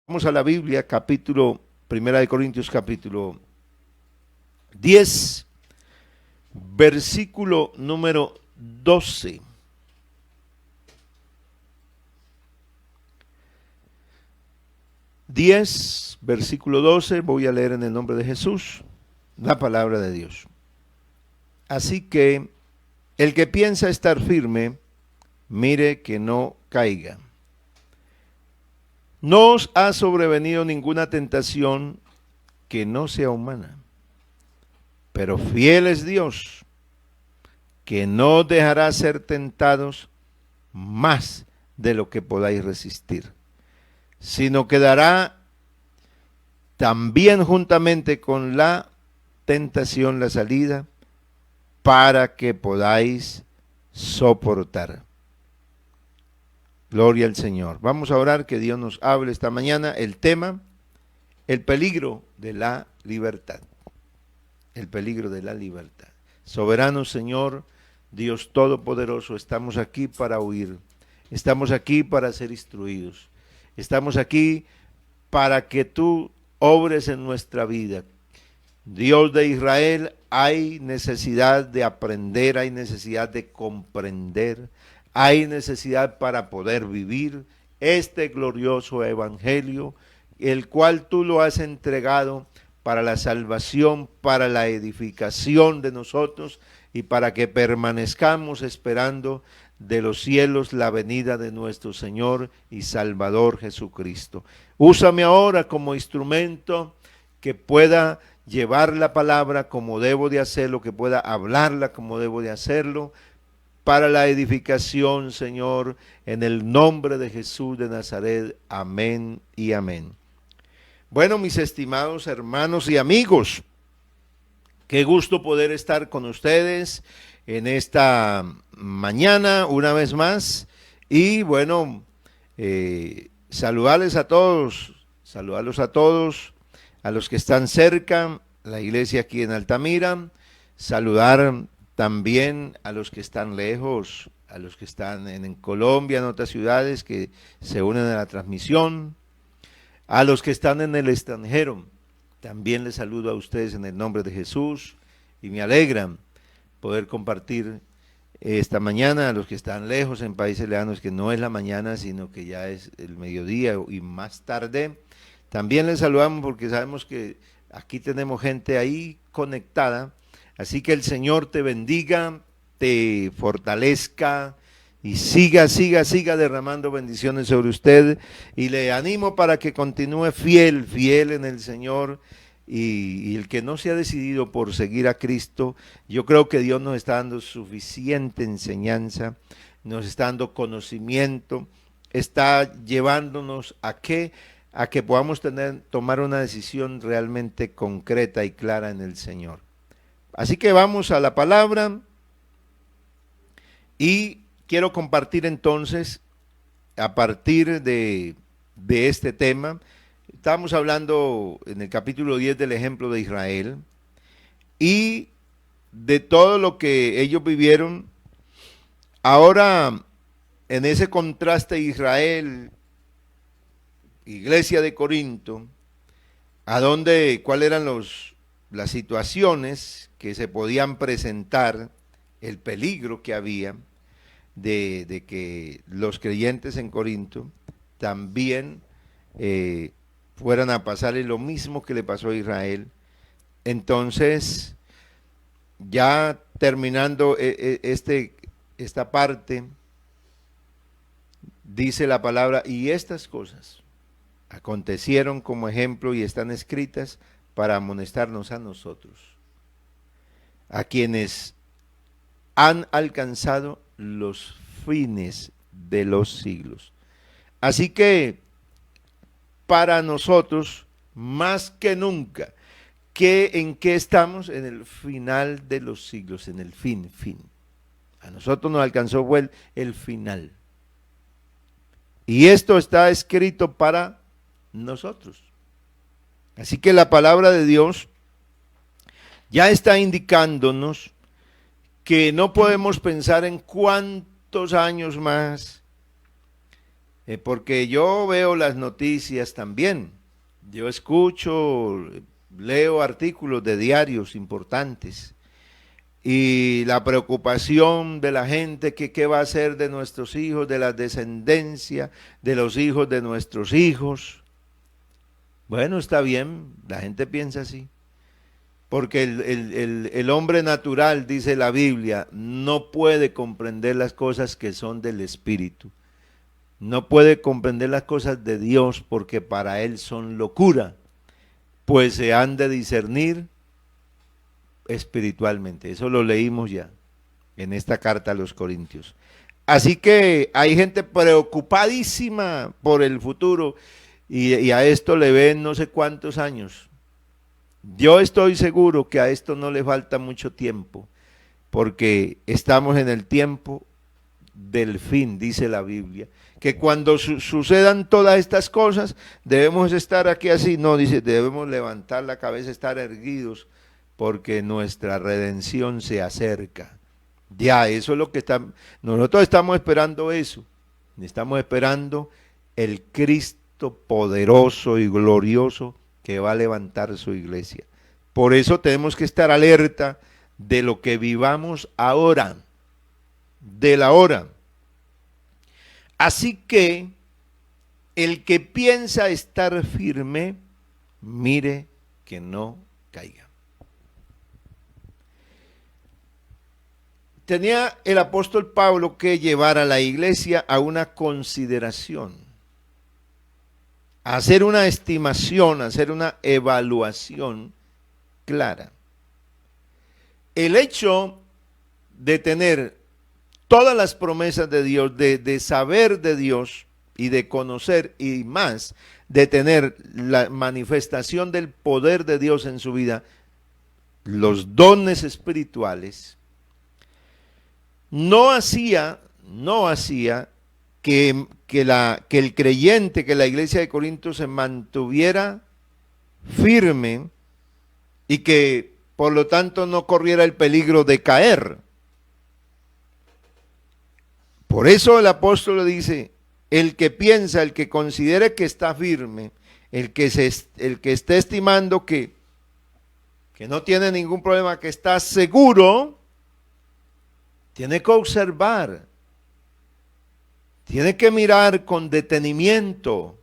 Vamos a la Biblia, Primera de Corintios, capítulo 10, versículo número 12. Versículo 12, voy a leer en el nombre de Jesús la palabra de Dios. Así que el que piensa estar firme, mire que no caiga. No os ha sobrevenido ninguna tentación que no sea humana, pero fiel es Dios, que no os dejará ser tentados más de lo que podáis resistir, sino que dará también juntamente con la tentación la salida para que podáis soportar. Gloria al Señor. Vamos a orar que Dios nos hable esta mañana. El tema, el peligro de la libertad. El peligro de la libertad. Soberano Señor, Dios Todopoderoso, estamos aquí para oír. Estamos aquí para ser instruidos. Estamos aquí para que tú obres en nuestra vida. Dios de Israel, hay necesidad de aprender, hay necesidad de comprender, hay necesidad para poder vivir este glorioso evangelio, el cual tú lo has entregado para la salvación, para la edificación de nosotros y para que permanezcamos esperando de los cielos la venida de nuestro Señor y Salvador Jesucristo. Úsame ahora como instrumento que pueda llevar la palabra como debo de hacerlo, que pueda hablarla como debo de hacerlo, para la edificación, Señor, en el nombre de Jesús de Nazaret. Amén y amén. Bueno, mis estimados hermanos y amigos, qué gusto poder estar con ustedes en esta mañana una vez más. Y bueno, saludarlos a todos, a los que están cerca, la iglesia aquí en Altamira, saludar también a los que están lejos, a los que están en Colombia, en otras ciudades que se unen a la transmisión, a los que están en el extranjero. También les saludo a ustedes en el nombre de Jesús y me alegra poder compartir esta mañana a los que están lejos en países lejanos, que no es la mañana, sino que ya es el mediodía y más tarde. También les saludamos porque sabemos que aquí tenemos gente ahí conectada. Así que el Señor te bendiga, te fortalezca y siga derramando bendiciones sobre usted. Y le animo para que continúe fiel en el Señor. Y el que no se ha decidido por seguir a Cristo, yo creo que Dios nos está dando suficiente enseñanza, nos está dando conocimiento, está llevándonos a que podamos tomar una decisión realmente concreta y clara en el Señor. Así que vamos a la palabra y quiero compartir entonces a partir de este tema. Estamos hablando en el capítulo 10 del ejemplo de Israel y de todo lo que ellos vivieron. Ahora, en ese contraste Israel, iglesia de Corinto, cuáles eran las situaciones que se podían presentar, el peligro que había de que los creyentes en Corinto también fueran a pasarle lo mismo que le pasó a Israel. Entonces, ya terminando esta parte, dice la palabra, y estas cosas acontecieron como ejemplo y están escritas para amonestarnos a nosotros, a quienes han alcanzado los fines de los siglos. Así que para nosotros, más que nunca, ¿en qué estamos? En el final de los siglos, en el fin. A nosotros nos alcanzó fue el final. Y esto está escrito para nosotros. Así que la palabra de Dios ya está indicándonos que no podemos pensar en cuántos años más, porque yo veo las noticias también, yo escucho, leo artículos de diarios importantes y la preocupación de la gente que qué va a hacer de nuestros hijos, de la descendencia, de los hijos de nuestros hijos. Bueno, está bien, la gente piensa así. Porque el hombre natural, dice la Biblia, no puede comprender las cosas que son del Espíritu. No puede comprender las cosas de Dios porque para él son locura, pues se han de discernir espiritualmente. Eso lo leímos ya en esta carta a los Corintios. Así que hay gente preocupadísima por el futuro y a esto le ven no sé cuántos años. Yo estoy seguro que a esto no le falta mucho tiempo, porque estamos en el tiempo del fin, dice la Biblia, que cuando sucedan todas estas cosas, debemos estar aquí así, no, dice, debemos levantar la cabeza, estar erguidos, porque nuestra redención se acerca. Ya, eso es lo que nosotros estamos esperando eso, estamos esperando el Cristo poderoso y glorioso que va a levantar su iglesia. Por eso tenemos que estar alerta de lo que vivamos ahora, de la hora. Así que el que piensa estar firme, mire que no caiga. Tenía el apóstol Pablo que llevar a la iglesia a una consideración, a hacer una estimación, a hacer una evaluación clara. El hecho de tener todas las promesas de Dios, de saber de Dios y de conocer y más, de tener la manifestación del poder de Dios en su vida, los dones espirituales, no hacía que el creyente, que la iglesia de Corinto se mantuviera firme y que por lo tanto no corriera el peligro de caer. Por eso el apóstol le dice, el que piensa, el que considere que está firme, el que esté estimando que no tiene ningún problema, que está seguro, tiene que observar, tiene que mirar con detenimiento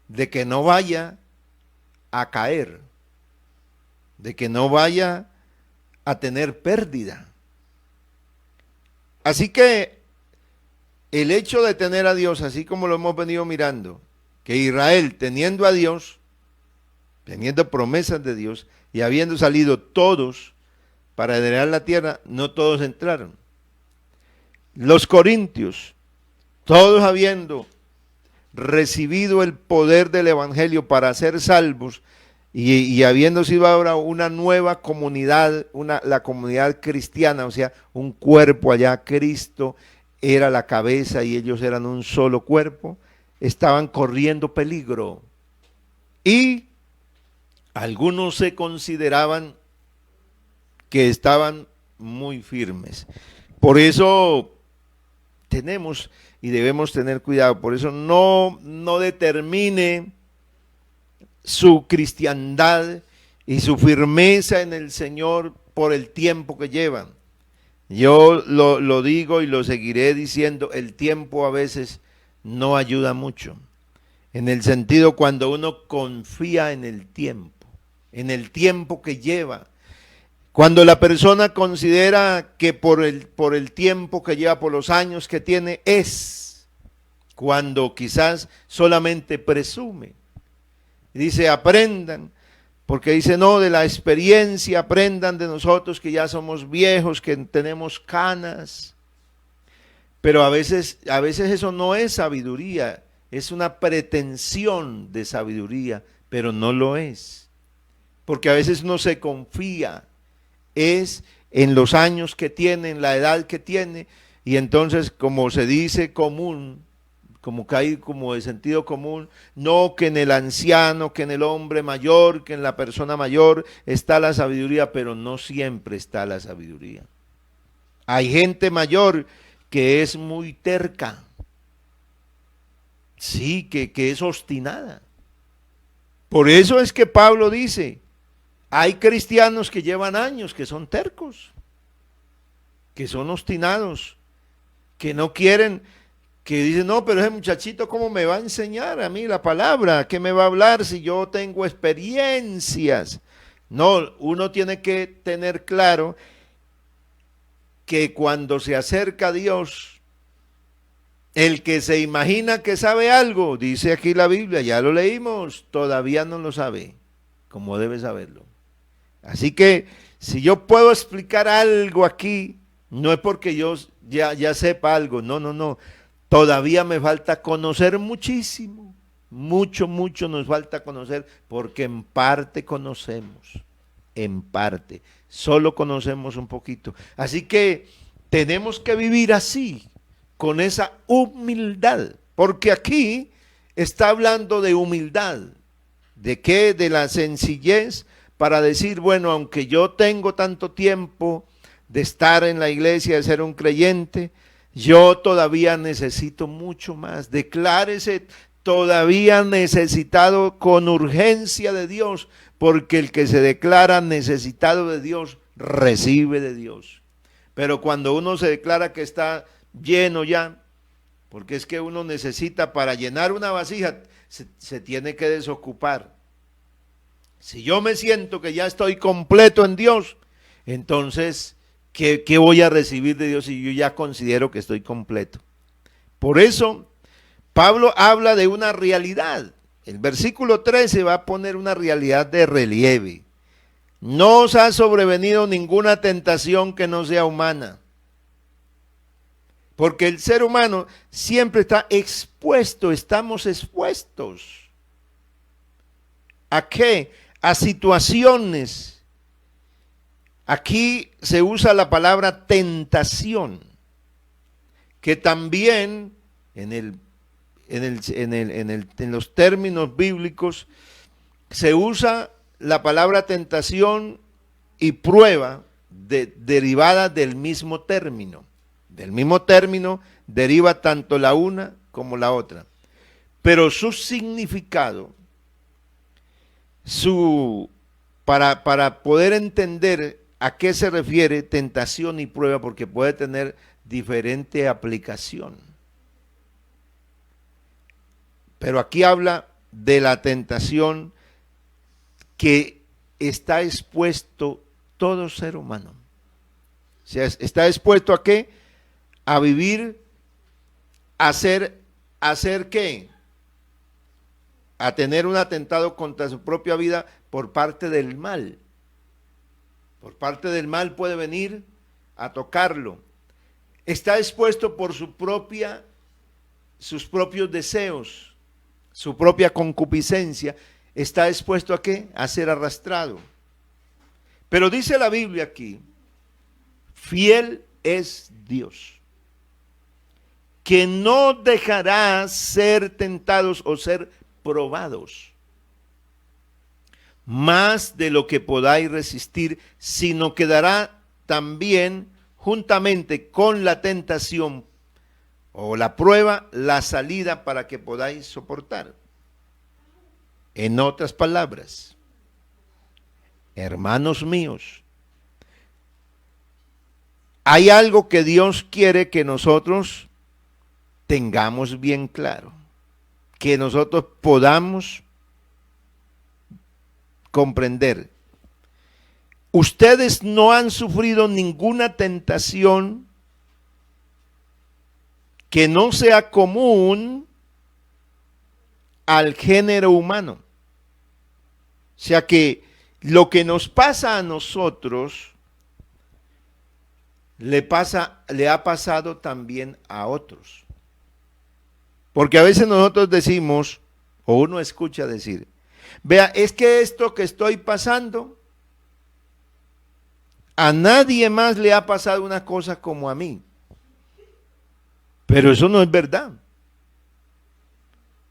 de que no vaya a caer, de que no vaya a tener pérdida. Así que el hecho de tener a Dios, así como lo hemos venido mirando, que Israel teniendo a Dios, teniendo promesas de Dios y habiendo salido todos para heredar la tierra, no todos entraron. Los corintios, todos habiendo recibido el poder del evangelio para ser salvos y habiendo sido ahora una nueva comunidad, la comunidad cristiana, o sea, un cuerpo allá, Cristo era la cabeza y ellos eran un solo cuerpo, estaban corriendo peligro y algunos se consideraban que estaban muy firmes. Por eso tenemos y debemos tener cuidado, por eso no determine su cristiandad y su firmeza en el Señor por el tiempo que llevan. Yo lo digo y lo seguiré diciendo, el tiempo a veces no ayuda mucho, en el sentido cuando uno confía en el tiempo que lleva. Cuando la persona considera que por el tiempo que lleva, por los años que tiene, es cuando quizás solamente presume. Dice, aprendan, porque dice, no, de la experiencia aprendan de nosotros que ya somos viejos, que tenemos canas. Pero a veces eso no es sabiduría, es una pretensión de sabiduría, pero no lo es. Porque a veces uno se confía es en los años que tiene, en la edad que tiene, y entonces como se dice común, como cae como de sentido común, no que en el anciano, que en el hombre mayor, que en la persona mayor está la sabiduría, pero no siempre está la sabiduría. Hay gente mayor que es muy terca, Sí, que es obstinada. Por eso es que Pablo dice, hay cristianos que llevan años, que son tercos, que son obstinados, que no quieren, que dicen, no, pero ese muchachito, ¿cómo me va a enseñar a mí la palabra? ¿Qué me va a hablar si yo tengo experiencias? No, uno tiene que tener claro que cuando se acerca a Dios, el que se imagina que sabe algo, dice aquí la Biblia, ya lo leímos, todavía no lo sabe, como debe saberlo. Así que si yo puedo explicar algo aquí, no es porque yo ya sepa algo, no. Todavía me falta conocer muchísimo, mucho nos falta conocer, porque en parte conocemos, en parte, solo conocemos un poquito. Así que tenemos que vivir así, con esa humildad, porque aquí está hablando de humildad. ¿De qué? De la sencillez para decir, bueno, aunque yo tengo tanto tiempo de estar en la iglesia, de ser un creyente, yo todavía necesito mucho más. Declárese todavía necesitado con urgencia de Dios, porque el que se declara necesitado de Dios, recibe de Dios. Pero cuando uno se declara que está lleno ya, porque es que uno necesita para llenar una vasija, se tiene que desocupar. Si yo me siento que ya estoy completo en Dios, entonces, ¿qué voy a recibir de Dios si yo ya considero que estoy completo? Por eso, Pablo habla de una realidad. El versículo 13 va a poner una realidad de relieve. No os ha sobrevenido ninguna tentación que no sea humana. Porque el ser humano siempre está expuesto, estamos expuestos. ¿A qué? A situaciones. Aquí se usa la palabra tentación, que también en los términos bíblicos se usa la palabra tentación y prueba derivada del mismo término. Del mismo término deriva tanto la una como la otra. Pero su significado, para poder entender a qué se refiere tentación y prueba, porque puede tener diferente aplicación. Pero aquí habla de la tentación que está expuesto todo ser humano. O sea, está expuesto ¿a qué? A vivir, a hacer ¿qué? A tener un atentado contra su propia vida por parte del mal. Por parte del mal puede venir a tocarlo. Está expuesto por sus propios deseos, su propia concupiscencia. Está expuesto ¿a qué? A ser arrastrado. Pero dice la Biblia aquí, fiel es Dios, que no dejará ser tentados o ser probados más de lo que podáis resistir, sino que dará también juntamente con la tentación o la prueba, la salida para que podáis soportar. En otras palabras, hermanos míos, hay algo que Dios quiere que nosotros tengamos bien claro, que nosotros podamos comprender. Ustedes no han sufrido ninguna tentación que no sea común al género humano. O sea que lo que nos pasa a nosotros le ha pasado también a otros. Porque a veces nosotros decimos, o uno escucha decir, vea, es que esto que estoy pasando, a nadie más le ha pasado una cosa como a mí. Pero eso no es verdad.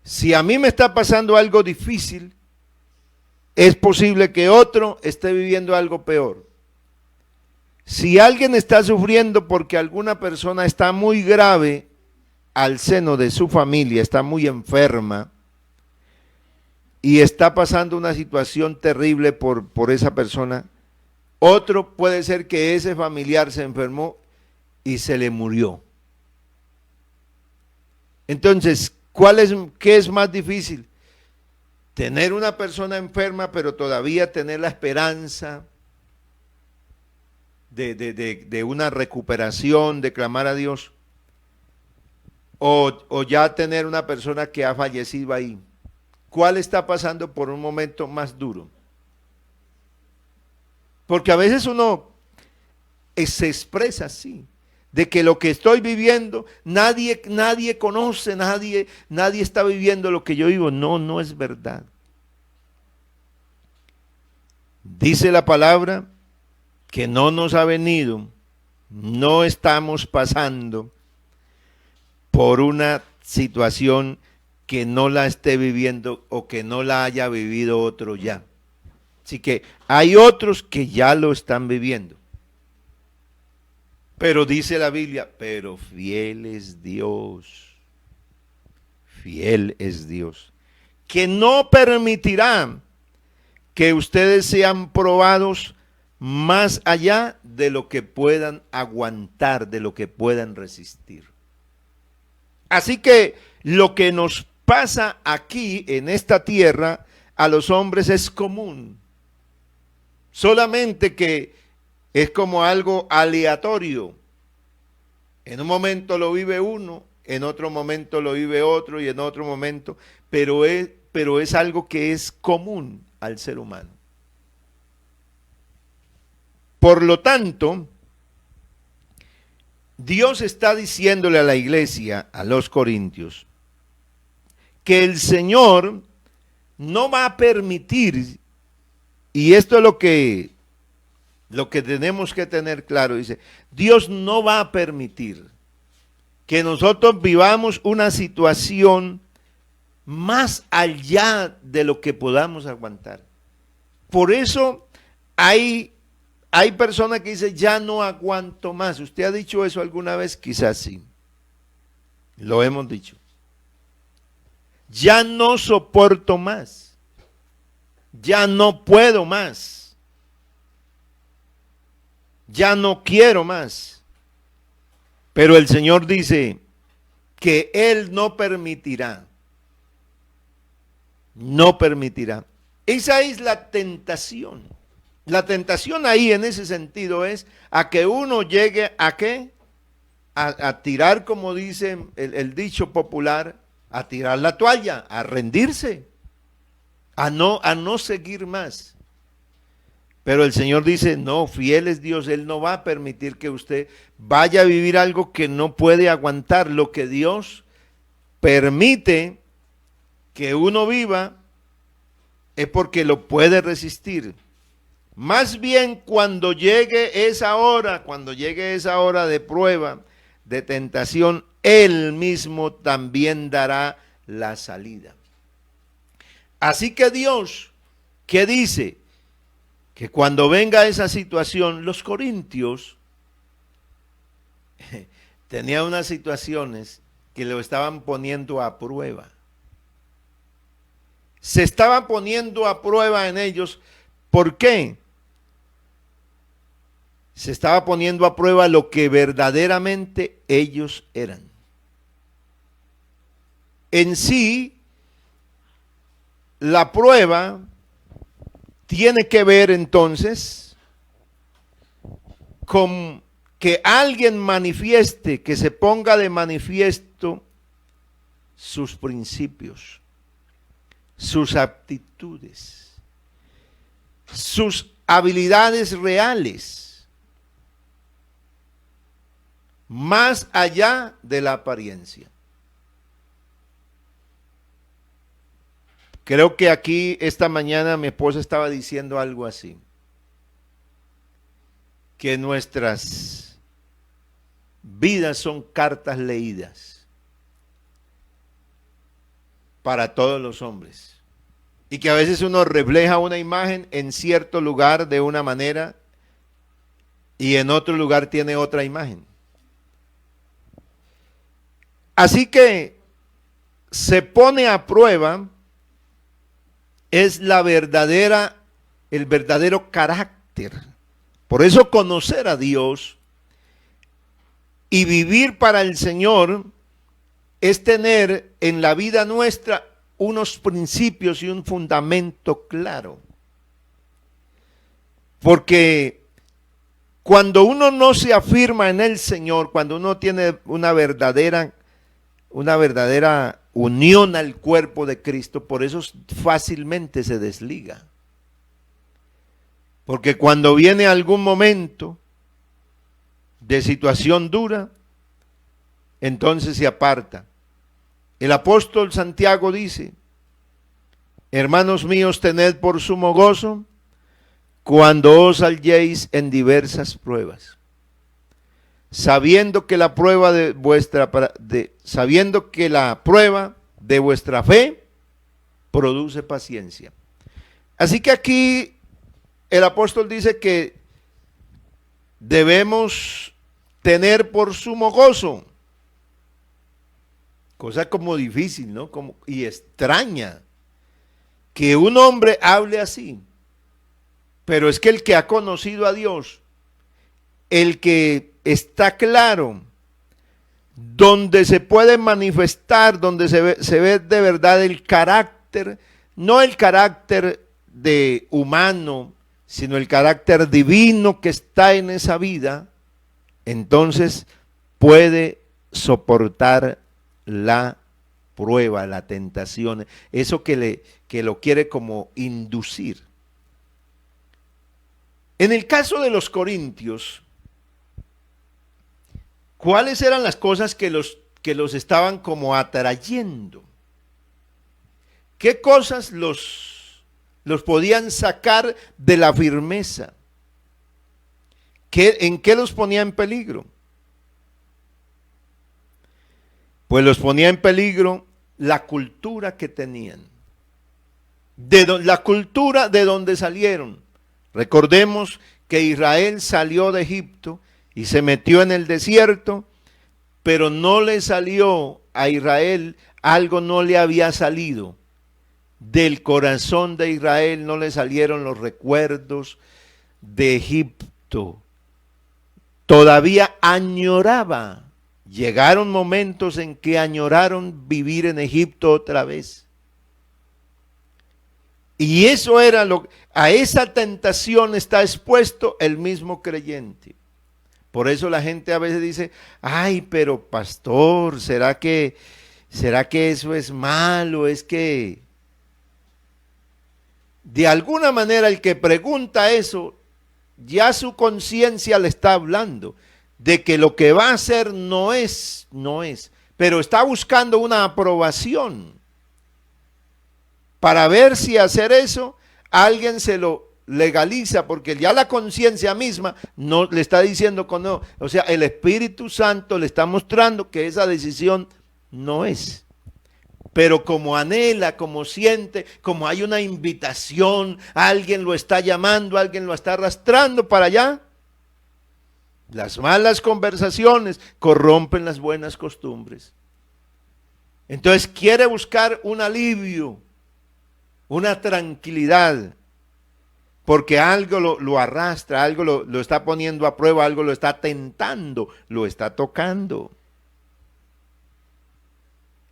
Si a mí me está pasando algo difícil, es posible que otro esté viviendo algo peor. Si alguien está sufriendo porque alguna persona está muy grave, al seno de su familia está muy enferma y está pasando una situación terrible por esa persona, otro puede ser que ese familiar se enfermó y se le murió. Entonces, ¿qué es más difícil? Tener una persona enferma, pero todavía tener la esperanza de una recuperación, de clamar a Dios, o ya tener una persona que ha fallecido ahí. ¿Cuál está pasando por un momento más duro? Porque a veces uno se expresa así, de que lo que estoy viviendo, nadie conoce, nadie está viviendo lo que yo vivo. No, no es verdad. Dice la palabra que no nos ha venido, no estamos pasando por una situación que no la esté viviendo o que no la haya vivido otro ya. Así que hay otros que ya lo están viviendo. Pero dice la Biblia, pero fiel es Dios, que no permitirá que ustedes sean probados más allá de lo que puedan aguantar, de lo que puedan resistir. Así que lo que nos pasa aquí en esta tierra a los hombres es común, solamente que es como algo aleatorio. En un momento lo vive uno, en otro momento lo vive otro y en otro momento, pero es algo que es común al ser humano. Por lo tanto, Dios está diciéndole a la iglesia, a los corintios, que el Señor no va a permitir, y esto es lo que tenemos que tener claro, dice, Dios no va a permitir que nosotros vivamos una situación más allá de lo que podamos aguantar. Por eso hay personas que dicen, ya no aguanto más. ¿Usted ha dicho eso alguna vez? Quizás sí. Lo hemos dicho. Ya no soporto más. Ya no puedo más. Ya no quiero más. Pero el Señor dice que Él no permitirá. No permitirá. Esa es la tentación. La tentación ahí en ese sentido es a que uno llegue a ¿qué? A tirar, como dice el dicho popular, a tirar la toalla, a rendirse, a no seguir más. Pero el Señor dice, no, fiel es Dios, Él no va a permitir que usted vaya a vivir algo que no puede aguantar. Lo que Dios permite que uno viva es porque lo puede resistir. Más bien cuando llegue esa hora de prueba, de tentación, Él mismo también dará la salida. Así que Dios, ¿qué dice? Que cuando venga esa situación, los corintios tenían unas situaciones que lo estaban poniendo a prueba. Se estaban poniendo a prueba en ellos. ¿Por qué? Se estaba poniendo a prueba lo que verdaderamente ellos eran. En sí, la prueba tiene que ver entonces con que alguien manifieste, que se ponga de manifiesto sus principios, sus aptitudes, sus habilidades reales, más allá de la apariencia. Creo que aquí esta mañana mi esposa estaba diciendo algo así, que nuestras vidas son cartas leídas para todos los hombres y que a veces uno refleja una imagen en cierto lugar de una manera y en otro lugar tiene otra imagen. Así que se pone a prueba es el verdadero carácter. Por eso conocer a Dios y vivir para el Señor es tener en la vida nuestra unos principios y un fundamento claro. Porque cuando uno no se afirma en el Señor, cuando uno tiene una verdadera unión al cuerpo de Cristo, por eso fácilmente se desliga. Porque cuando viene algún momento de situación dura, entonces se aparta. El apóstol Santiago dice: hermanos míos, tened por sumo gozo cuando os halléis en diversas pruebas, sabiendo que la prueba de vuestra fe produce paciencia. Así que aquí el apóstol dice que debemos tener por sumo gozo, cosa como difícil, ¿no? Y extraña que un hombre hable así. Pero es que el que ha conocido a Dios, el que está claro, donde se puede manifestar, donde se ve de verdad el carácter, no el carácter de humano, sino el carácter divino que está en esa vida, entonces puede soportar la prueba, la tentación, eso que lo quiere como inducir. En el caso de los corintios, ¿cuáles eran las cosas que los estaban como atrayendo? ¿Qué cosas los podían sacar de la firmeza? ¿En qué los ponía en peligro? Pues los ponía en peligro la cultura que tenían, la cultura de donde salieron. Recordemos que Israel salió de Egipto y se metió en el desierto, pero no le salió a Israel, algo no le había salido. Del corazón de Israel no le salieron los recuerdos de Egipto. Todavía añoraba. Llegaron momentos en que añoraron vivir en Egipto otra vez. Y eso era a esa tentación está expuesto el mismo creyente. Por eso la gente a veces dice: ay, pero pastor, ¿será que eso es malo? Es que de alguna manera el que pregunta eso, ya su conciencia le está hablando de que lo que va a hacer no es, pero está buscando una aprobación para ver si hacer eso alguien se lo legaliza, porque ya la conciencia misma no le está diciendo que no. O sea, el Espíritu Santo le está mostrando que esa decisión no es. Pero como anhela, como siente, como hay una invitación, alguien lo está llamando, alguien lo está arrastrando para allá, las malas conversaciones corrompen las buenas costumbres. Entonces quiere buscar un alivio, una tranquilidad, porque algo lo arrastra, algo lo está poniendo a prueba, algo lo está tentando, lo está tocando.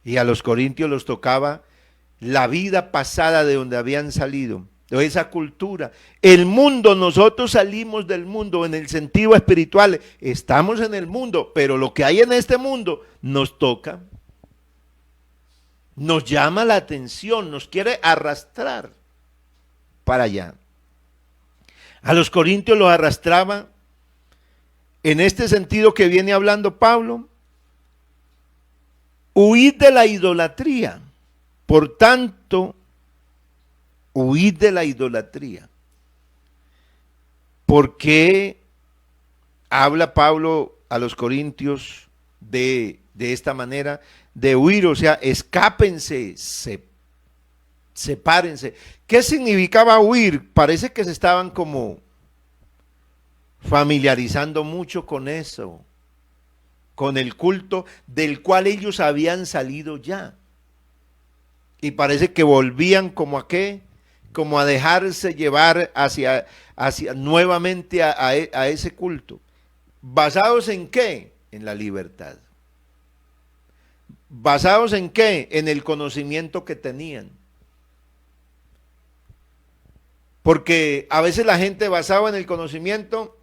Y a los corintios los tocaba la vida pasada de donde habían salido, de esa cultura. El mundo, nosotros salimos del mundo en el sentido espiritual, estamos en el mundo, pero lo que hay en este mundo nos toca. Nos llama la atención, nos quiere arrastrar para allá. A los corintios los arrastraba en este sentido que viene hablando Pablo: huid de la idolatría. Por tanto, huid de la idolatría. ¿Por qué habla Pablo a los corintios de esta manera? De huir, o sea, escápense, sepárense. ¿Qué significaba huir? Parece que se estaban como familiarizando mucho con eso. con el culto del cual ellos habían salido ya. Y parece que volvían como a qué, como a dejarse llevar hacia nuevamente a ese culto. ¿Basados en qué? En la libertad. ¿Basados en qué? En el conocimiento que tenían. Porque a veces la gente basada en el conocimiento,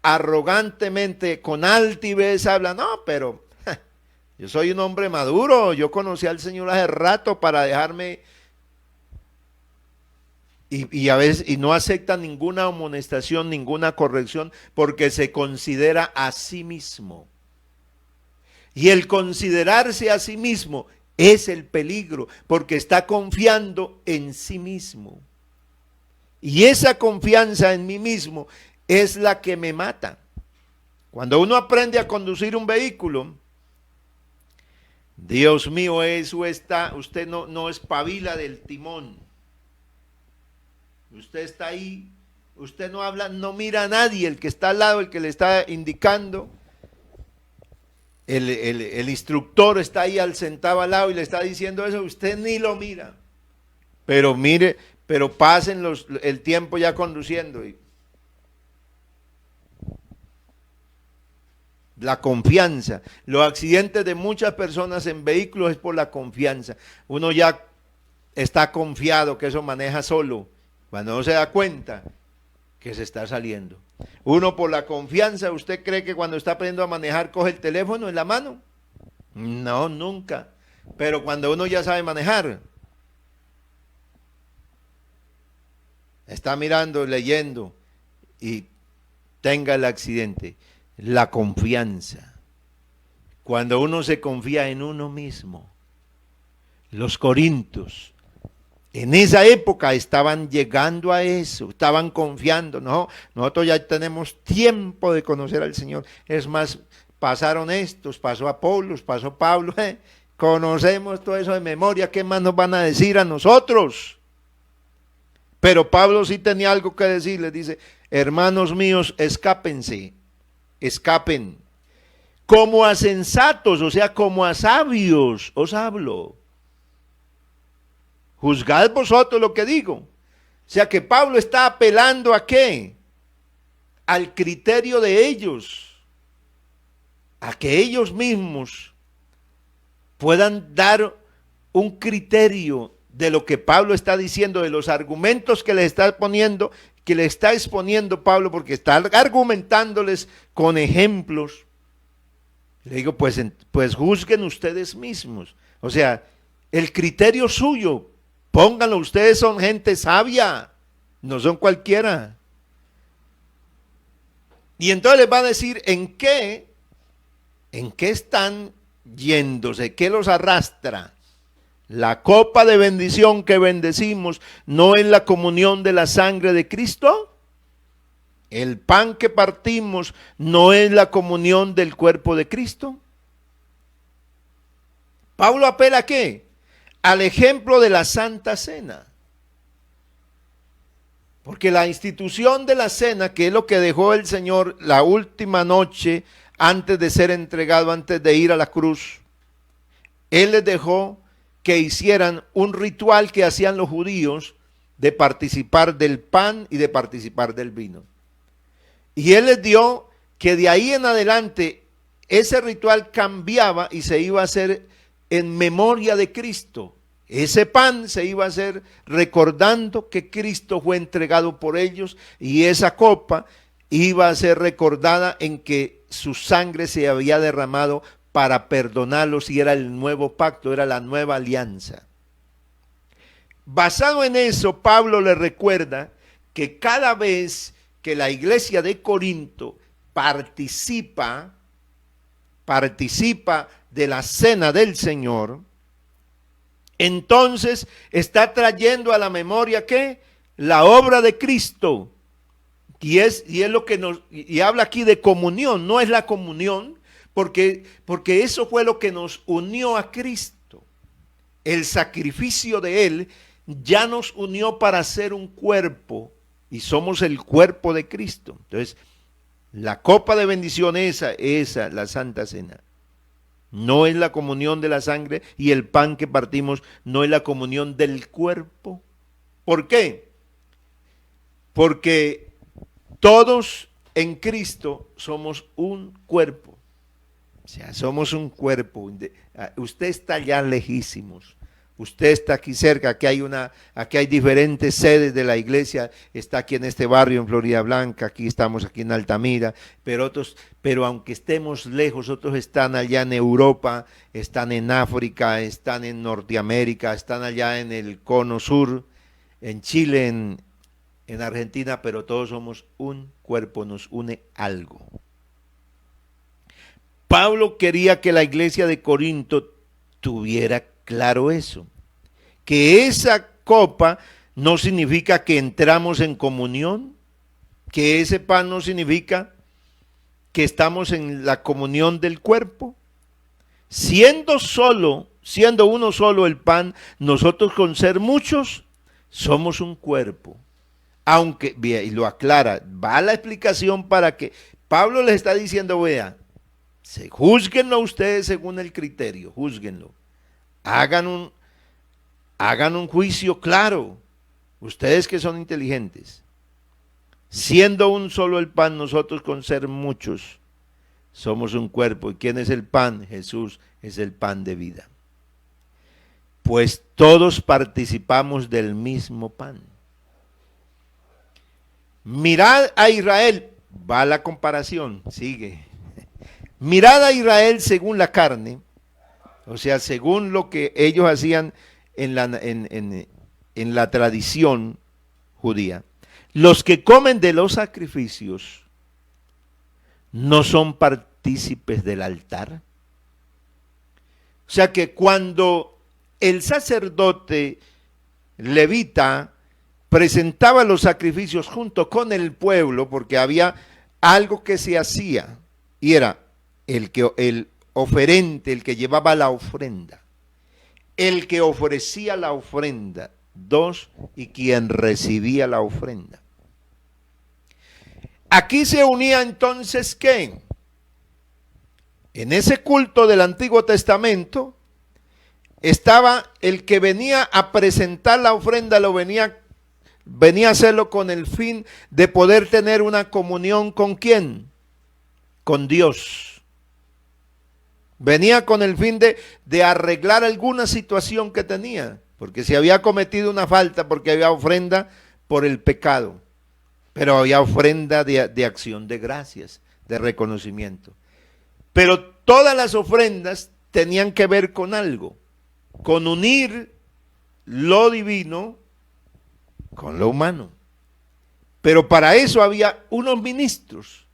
arrogantemente, con altivez habla, no, pero yo soy un hombre maduro, yo conocí al Señor hace rato para dejarme, y a veces y no acepta ninguna amonestación, ninguna corrección, porque se considera a sí mismo. Y el considerarse a sí mismo es el peligro, porque está confiando en sí mismo. Y esa confianza en mí mismo es la que me mata. Cuando uno aprende a conducir un vehículo, Dios mío, eso está, usted no espabila del timón. Usted está ahí, usted no habla, no mira a nadie, el que está al lado, el que le está indicando. El instructor está ahí sentado al lado y le está diciendo eso, usted ni lo mira. Pero mire, pero pasen el tiempo ya conduciendo. La confianza. Los accidentes de muchas personas en vehículos es por la confianza. Uno ya está confiado que eso maneja solo, cuando no se da cuenta que se está saliendo. Uno por la confianza, ¿usted cree que cuando está aprendiendo a manejar coge el teléfono en la mano? No, nunca. Pero cuando uno ya sabe manejar, está mirando, leyendo y tenga el accidente. La confianza. Cuando uno se confía en uno mismo. Los corintios en esa época estaban llegando a eso, estaban confiando. No, nosotros ya tenemos tiempo de conocer al Señor. Es más, pasaron estos, pasó Apolos, pasó Pablo. Conocemos todo eso de memoria. ¿Qué más nos van a decir a nosotros? Pero Pablo sí tenía algo que decir. Les dice, hermanos míos, escapen, como a sensatos, o sea, como a sabios, os hablo. Juzgad vosotros lo que digo. O sea que Pablo está apelando ¿a qué? Al criterio de ellos. A que ellos mismos puedan dar un criterio de lo que Pablo está diciendo, de los argumentos que le está poniendo, que le está exponiendo Pablo, porque está argumentándoles con ejemplos. Le digo, pues juzguen ustedes mismos. O sea, el criterio suyo, pónganlo, ustedes son gente sabia, no son cualquiera. Y entonces les va a decir en qué están yéndose, qué los arrastra. La copa de bendición que bendecimos no es la comunión de la sangre de Cristo. El pan que partimos no es la comunión del cuerpo de Cristo. Pablo apela ¿a qué? Al ejemplo de la Santa Cena. Porque la institución de la cena, que es lo que dejó el Señor la última noche antes de ser entregado, antes de ir a la cruz, Él les dejó que hicieran un ritual que hacían los judíos de participar del pan y de participar del vino. Y Él les dio que de ahí en adelante ese ritual cambiaba y se iba a hacer en memoria de Cristo. Ese pan se iba a hacer recordando que Cristo fue entregado por ellos, y esa copa iba a ser recordada en que su sangre se había derramado para perdonarlos, y era el nuevo pacto, era la nueva alianza. Basado en eso, Pablo le recuerda que cada vez que la iglesia de Corinto participa de la cena del Señor, entonces está trayendo a la memoria ¿qué? La obra de Cristo. Y es lo que habla aquí de comunión. No es la comunión, porque eso fue lo que nos unió a Cristo. El sacrificio de Él ya nos unió para ser un cuerpo, y somos el cuerpo de Cristo. Entonces, La copa de bendición, esa, la Santa Cena. No es la comunión de la sangre, y el pan que partimos no es la comunión del cuerpo. ¿Por qué? Porque todos en Cristo somos un cuerpo. O sea, somos un cuerpo. Usted está allá lejísimos. Usted está aquí cerca. Aquí hay diferentes sedes de la iglesia. Está aquí en este barrio en Florida Blanca. Aquí estamos aquí en Altamira. Pero aunque estemos lejos, otros están allá en Europa, están en África, están en Norteamérica, están allá en el Cono Sur, en Chile, en Argentina, pero todos somos un cuerpo, nos une algo. Pablo quería que la iglesia de Corinto tuviera claro eso, que esa copa no significa que entramos en comunión, que ese pan no significa que estamos en la comunión del cuerpo. Siendo uno solo el pan, nosotros con ser muchos somos un cuerpo. Aunque, bien, y lo aclara, va la explicación para que Pablo les está diciendo, vea, júzguenlo ustedes según el criterio, júzguenlo. Hagan un juicio claro, ustedes que son inteligentes. Siendo un solo el pan, nosotros con ser muchos somos un cuerpo. ¿Y quién es el pan? Jesús es el pan de vida. Pues todos participamos del mismo pan. Mirad a Israel, va la comparación, sigue. Mirad a Israel según la carne, o sea, según lo que ellos hacían en la tradición judía. Los que comen de los sacrificios no son partícipes del altar. O sea que cuando el sacerdote levita presentaba los sacrificios junto con el pueblo, porque había algo que se hacía, y era el oferente, el que llevaba la ofrenda, el que ofrecía la ofrenda, dos, y quien recibía la ofrenda. Aquí se unía entonces, ¿qué? En ese culto del Antiguo Testamento estaba el que venía a presentar la ofrenda, venía a hacerlo con el fin de poder tener una comunión ¿con quién? Con Dios. Venía con el fin de arreglar alguna situación que tenía, porque se había cometido una falta, porque había ofrenda por el pecado, pero había ofrenda de acción de gracias, de reconocimiento. Pero todas las ofrendas tenían que ver con algo, con unir lo divino con lo humano. Pero para eso había unos ministros,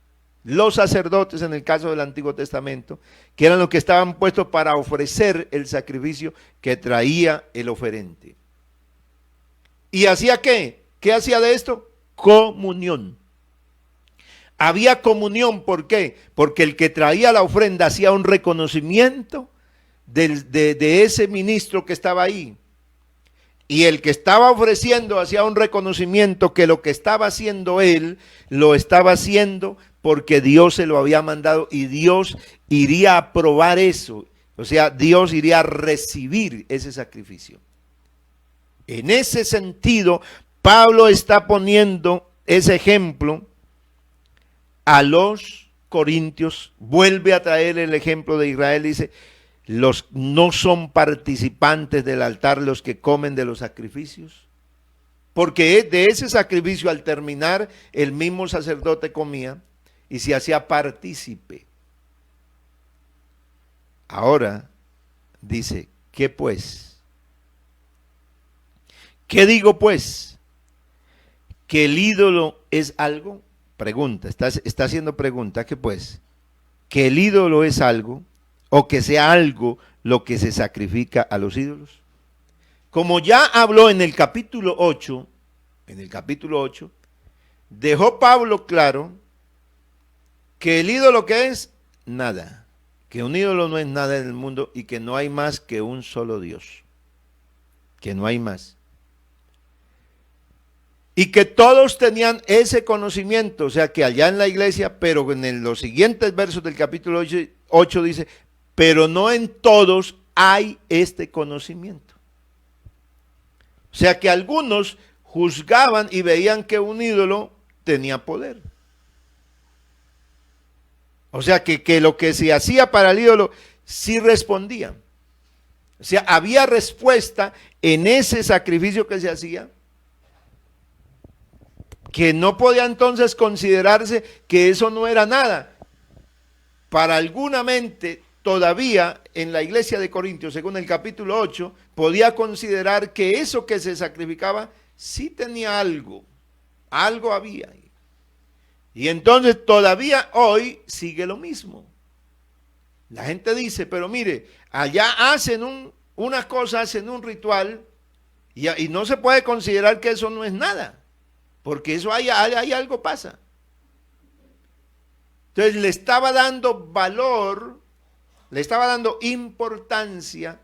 los sacerdotes en el caso del Antiguo Testamento, que eran los que estaban puestos para ofrecer el sacrificio que traía el oferente. ¿Y hacía qué? ¿Qué hacía de esto? Comunión. Había comunión, ¿por qué? Porque el que traía la ofrenda hacía un reconocimiento de ese ministro que estaba ahí. Y el que estaba ofreciendo hacía un reconocimiento que lo que estaba haciendo él, lo estaba haciendo porque Dios se lo había mandado y Dios iría a aprobar eso. O sea, Dios iría a recibir ese sacrificio. En ese sentido, Pablo está poniendo ese ejemplo a los corintios, vuelve a traer el ejemplo de Israel, dice, no son participantes del altar los que comen de los sacrificios, porque de ese sacrificio al terminar el mismo sacerdote comía y se hacía partícipe. Ahora dice, ¿qué pues? ¿Qué digo pues? ¿Que el ídolo es algo? Pregunta, está haciendo pregunta, ¿qué pues? ¿Que el ídolo es algo? ¿O que sea algo lo que se sacrifica a los ídolos? Como ya habló en el capítulo 8, dejó Pablo claro que el ídolo que es nada, que un ídolo no es nada en el mundo y que no hay más que un solo Dios, que no hay más. Y que todos tenían ese conocimiento, o sea que allá en la iglesia, pero en los siguientes versos del capítulo 8 dice, pero no en todos hay este conocimiento. O sea que algunos juzgaban y veían que un ídolo tenía poder. O sea que lo que se hacía para el ídolo sí respondía. O sea, había respuesta en ese sacrificio que se hacía, que no podía entonces considerarse que eso no era nada. Para alguna mente todavía en la iglesia de Corintios, según el capítulo 8, podía considerar que eso que se sacrificaba sí tenía algo había. Y entonces todavía hoy sigue lo mismo. La gente dice, pero mire, allá hacen una cosa, hacen un ritual y no se puede considerar que eso no es nada. Porque eso hay algo pasa. Entonces le estaba dando valor, le estaba dando importancia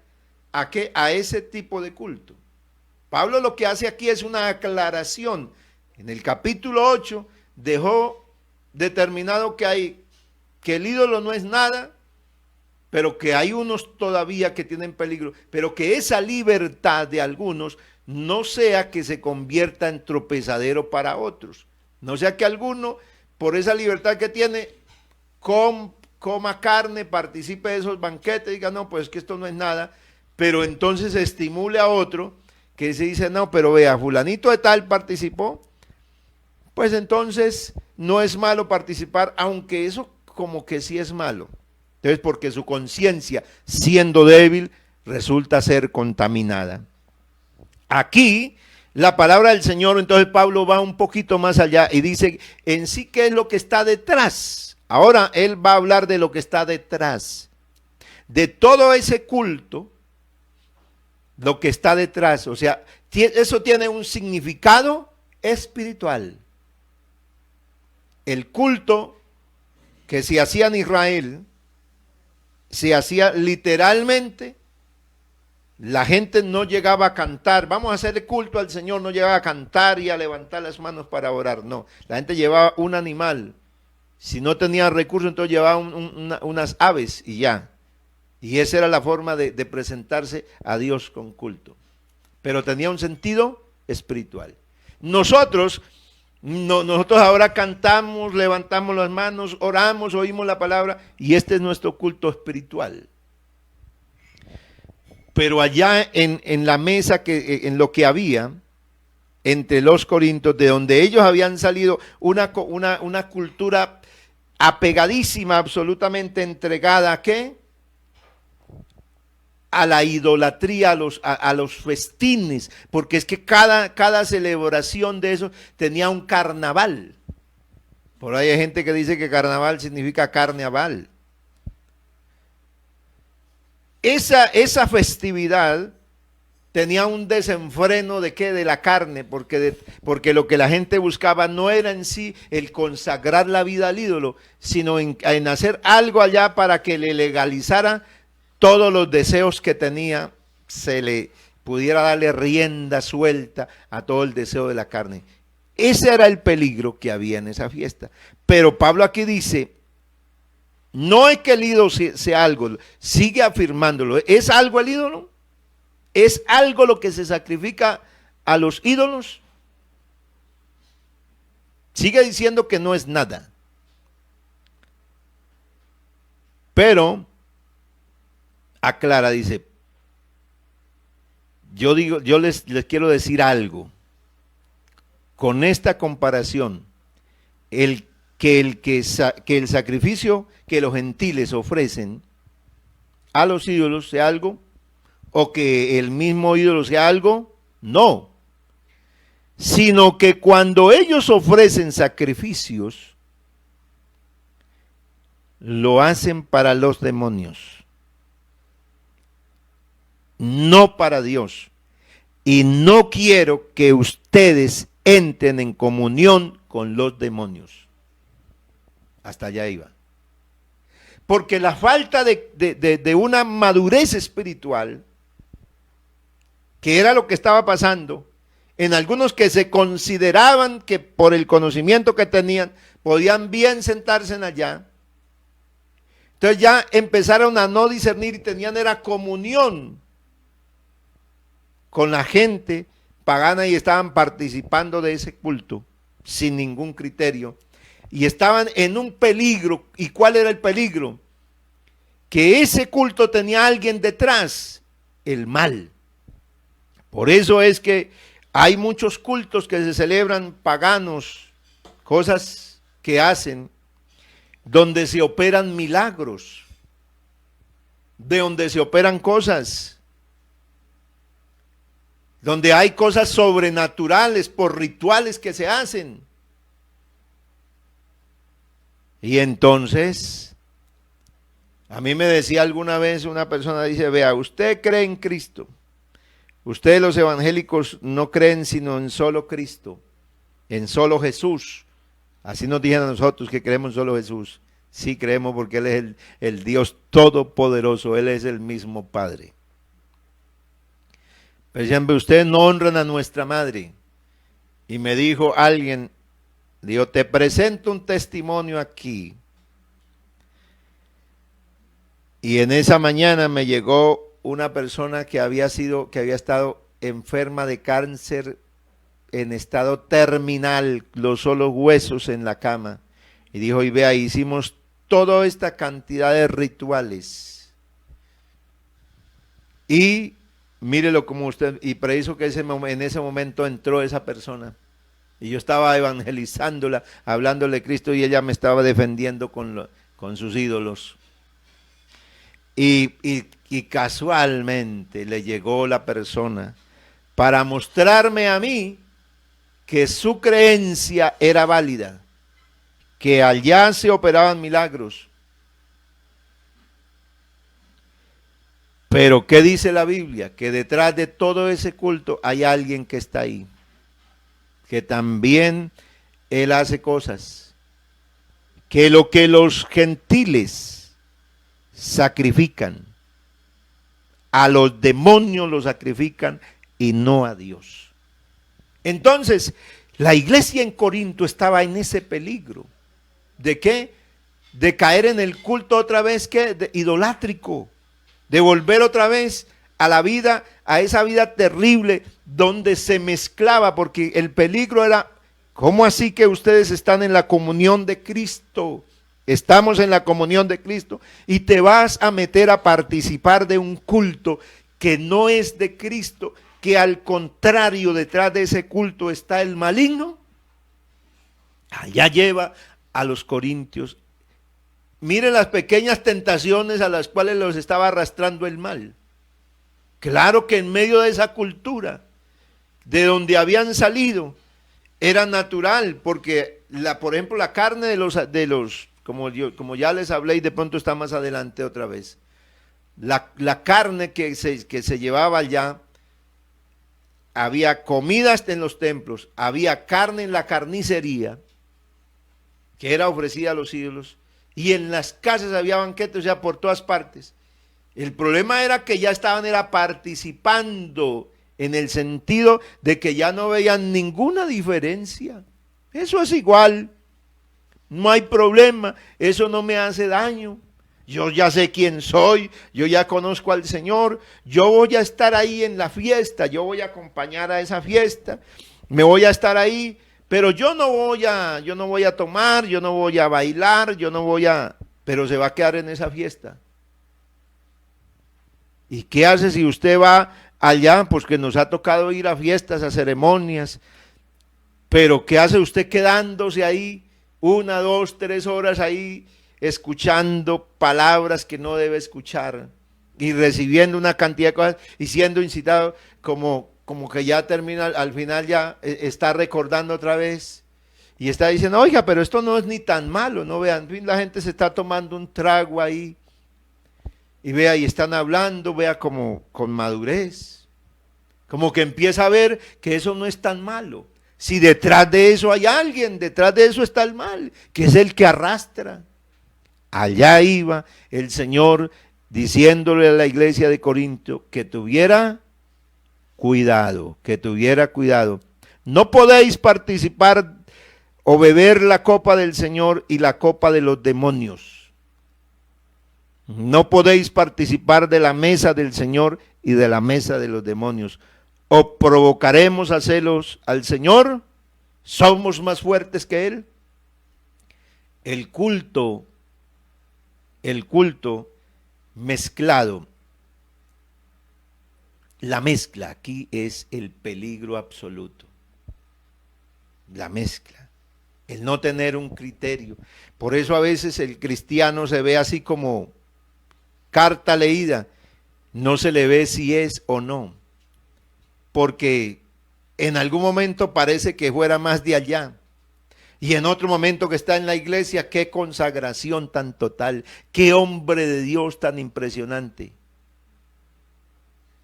a ese tipo de culto. Pablo lo que hace aquí es una aclaración. En el capítulo 8 dejó determinado que el ídolo no es nada, pero que hay unos todavía que tienen peligro, pero que esa libertad de algunos no sea que se convierta en tropezadero para otros. No sea que alguno, por esa libertad que tiene, coma carne, participe de esos banquetes, diga, no, pues que esto no es nada, pero entonces estimule a otro que se dice, no, pero vea, fulanito de tal participó, pues entonces no es malo participar, aunque eso como que sí es malo. Entonces, porque su conciencia, siendo débil, resulta ser contaminada. Aquí, la palabra del Señor, entonces Pablo va un poquito más allá y dice en sí qué es lo que está detrás. Ahora él va a hablar de lo que está detrás. De todo ese culto, lo que está detrás. O sea, eso tiene un significado espiritual. El culto que se hacía en Israel, se hacía literalmente. La gente no llegaba a cantar, vamos a hacerle culto al Señor, no llegaba a cantar y a levantar las manos para orar, no. La gente llevaba un animal, si no tenía recursos entonces llevaba unas aves y ya. Y esa era la forma de presentarse a Dios con culto. Pero tenía un sentido espiritual. Nosotros ahora cantamos, levantamos las manos, oramos, oímos la palabra y este es nuestro culto espiritual. Pero allá en la mesa, en lo que había entre los corintios, de donde ellos habían salido una cultura apegadísima, absolutamente entregada ¿a qué? A la idolatría, a los festines, porque es que cada celebración de eso tenía un carnaval. Por ahí hay gente que dice que carnaval significa carnaval. Esa festividad tenía un desenfreno de qué, de la carne, porque lo que la gente buscaba no era en sí el consagrar la vida al ídolo, sino en hacer algo allá para que le legalizara todos los deseos que tenía, se le pudiera darle rienda suelta a todo el deseo de la carne. Ese era el peligro que había en esa fiesta. Pero Pablo aquí dice, no es que el ídolo sea algo, sigue afirmándolo. ¿Es algo el ídolo? ¿Es algo lo que se sacrifica a los ídolos? Sigue diciendo que no es nada. Pero aclara, dice, yo les quiero decir algo. Con esta comparación, que el sacrificio que los gentiles ofrecen a los ídolos sea algo, o que el mismo ídolo sea algo, no. Sino que cuando ellos ofrecen sacrificios, lo hacen para los demonios, no para Dios. Y no quiero que ustedes entren en comunión con los demonios. Hasta allá iba. Porque la falta de una madurez espiritual, que era lo que estaba pasando, en algunos que se consideraban que por el conocimiento que tenían, podían bien sentarse en allá. Entonces ya empezaron a no discernir y tenían era comunión con la gente pagana y estaban participando de ese culto sin ningún criterio. Y estaban en un peligro. ¿Y cuál era el peligro? Que ese culto tenía a alguien detrás, el mal. Por eso es que hay muchos cultos que se celebran paganos, cosas que hacen, donde se operan milagros, de donde se operan cosas, donde hay cosas sobrenaturales por rituales que se hacen. Y entonces, a mí me decía alguna vez una persona, dice, vea, usted cree en Cristo, ustedes los evangélicos no creen sino en solo Cristo, en solo Jesús. Así nos dijeron a nosotros que creemos solo Jesús. Sí creemos porque Él es el Dios todopoderoso, Él es el mismo Padre. Pero siempre ustedes no honran a nuestra madre. Y me dijo alguien, dijo, te presento un testimonio aquí. Y en esa mañana me llegó una persona que había estado enferma de cáncer en estado terminal, los solos huesos en la cama. Y dijo, y vea, hicimos toda esta cantidad de rituales. Y mírelo como usted, y preciso que en ese momento entró esa persona. Y yo estaba evangelizándola, hablándole de Cristo, y ella me estaba defendiendo con sus ídolos. Y casualmente le llegó la persona para mostrarme a mí que su creencia era válida, que allá se operaban milagros. Pero ¿qué dice la Biblia? Que detrás de todo ese culto hay alguien que está ahí, que también él hace cosas, que lo que los gentiles sacrifican, a los demonios los sacrifican y no a Dios. Entonces, la iglesia en Corinto estaba en ese peligro. ¿De qué? De caer en el culto otra vez, ¿qué? Idolátrico. De volver otra vez a la vida, a esa vida terrible donde se mezclaba, porque el peligro era, ¿cómo así que ustedes están en la comunión de Cristo? Estamos en la comunión de Cristo y te vas a meter a participar de un culto que no es de Cristo, que al contrario detrás de ese culto está el maligno. Allá lleva a los corintios. Miren las pequeñas tentaciones a las cuales los estaba arrastrando el mal. Claro que en medio de esa cultura, de donde habían salido, era natural, porque por ejemplo la carne de los como ya les hablé y de pronto está más adelante otra vez, la carne que se llevaba allá, había comidas en los templos, había carne en la carnicería, que era ofrecida a los ídolos, y en las casas había banquetes, o sea, por todas partes. El problema era que ya estaban participando, en el sentido de que ya no veían ninguna diferencia. Eso es igual, no hay problema, eso no me hace daño. Yo ya sé quién soy, yo ya conozco al Señor, yo voy a estar ahí en la fiesta, yo voy a acompañar a esa fiesta, me voy a estar ahí, pero yo no voy a tomar, yo no voy a bailar, pero se va a quedar en esa fiesta. ¿Y qué hace si usted va allá? Pues que nos ha tocado ir a fiestas, a ceremonias, pero ¿qué hace usted quedándose ahí 1, 2, 3 horas ahí, escuchando palabras que no debe escuchar y recibiendo una cantidad de cosas y siendo incitado como que ya termina, al final ya está recordando otra vez y está diciendo, oiga, pero esto no es ni tan malo, no vean, la gente se está tomando un trago ahí y vea, y están hablando, vea, como con madurez, como que empieza a ver que eso no es tan malo. Si detrás de eso hay alguien, detrás de eso está el mal, que es el que arrastra. Allá iba el Señor diciéndole a la iglesia de Corinto que tuviera cuidado, que tuviera cuidado. No podéis participar o beber la copa del Señor y la copa de los demonios. No podéis participar de la mesa del Señor y de la mesa de los demonios. O provocaremos a celos al Señor, somos más fuertes que Él. El culto mezclado, la mezcla aquí es el peligro absoluto. La mezcla, el no tener un criterio. Por eso a veces el cristiano se ve así como carta leída, no se le ve si es o no, porque en algún momento parece que fuera más de allá, y en otro momento que está en la iglesia, qué consagración tan total, qué hombre de Dios tan impresionante.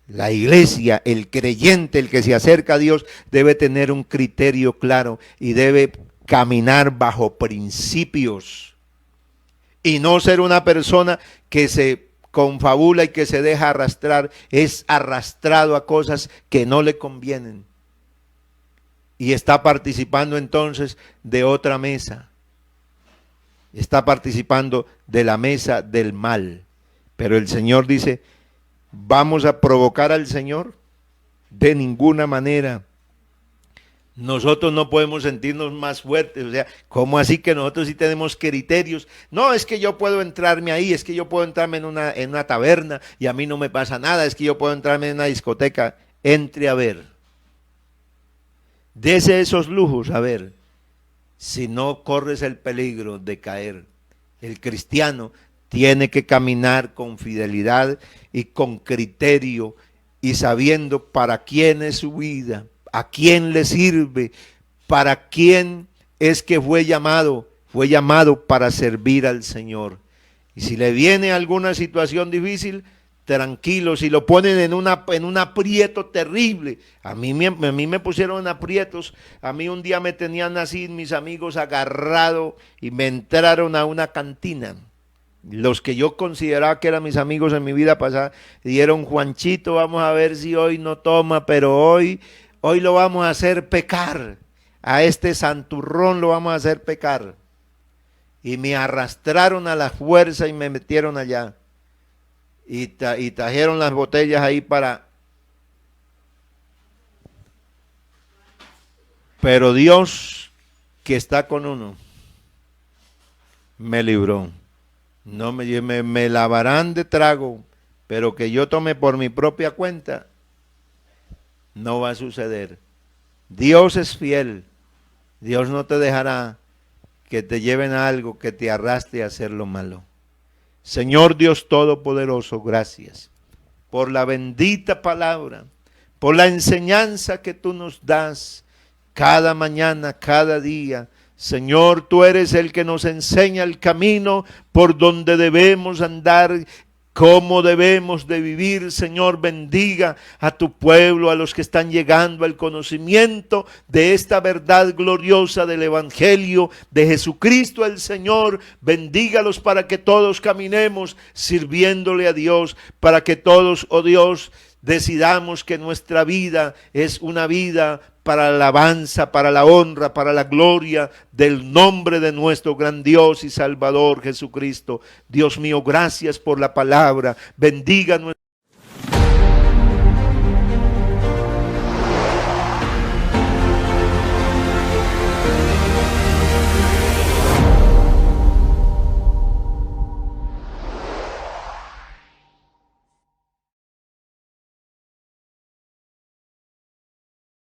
La iglesia, el creyente, el que se acerca a Dios, debe tener un criterio claro y debe caminar bajo principios y no ser una persona que se confabula y que se deja arrastrar, es arrastrado a cosas que no le convienen y está participando entonces de otra mesa, está participando de la mesa del mal. Pero el Señor dice, ¿vamos a provocar al Señor? De ninguna manera. Nosotros no podemos sentirnos más fuertes, o sea, ¿cómo así que nosotros sí tenemos criterios? No, es que yo puedo entrarme ahí, es que yo puedo entrarme en una taberna y a mí no me pasa nada, es que yo puedo entrarme en una discoteca. Entre a ver. Dese esos lujos, a ver, si no corres el peligro de caer. El cristiano tiene que caminar con fidelidad y con criterio y sabiendo para quién es su vida, a quién le sirve, para quién es que fue llamado para servir al Señor. Y si le viene alguna situación difícil, tranquilo, si lo ponen en un aprieto terrible, a mí me pusieron en aprietos, a mí un día me tenían así mis amigos agarrado y me entraron a una cantina. Los que yo consideraba que eran mis amigos en mi vida pasada, dijeron, Juanchito, vamos a ver si hoy no toma, pero hoy lo vamos a hacer pecar, a este santurrón lo vamos a hacer pecar. Y me arrastraron a la fuerza y me metieron allá. Y trajeron las botellas ahí para... Pero Dios, que está con uno, me libró. No me lavarán de trago, pero que yo tome por mi propia cuenta, no va a suceder. Dios es fiel. Dios no te dejará que te lleven a algo que te arrastre a hacer lo malo. Señor Dios Todopoderoso, gracias por la bendita palabra, por la enseñanza que tú nos das cada mañana, cada día. Señor, tú eres el que nos enseña el camino por donde debemos andar, cómo debemos de vivir. Señor, bendiga a tu pueblo, a los que están llegando al conocimiento de esta verdad gloriosa del Evangelio de Jesucristo el Señor. Bendígalos para que todos caminemos sirviéndole a Dios, para que todos, oh Dios, decidamos que nuestra vida es una vida para la alabanza, para la honra, para la gloria del nombre de nuestro gran Dios y Salvador Jesucristo. Dios mío, gracias por la palabra. Bendiga nuestra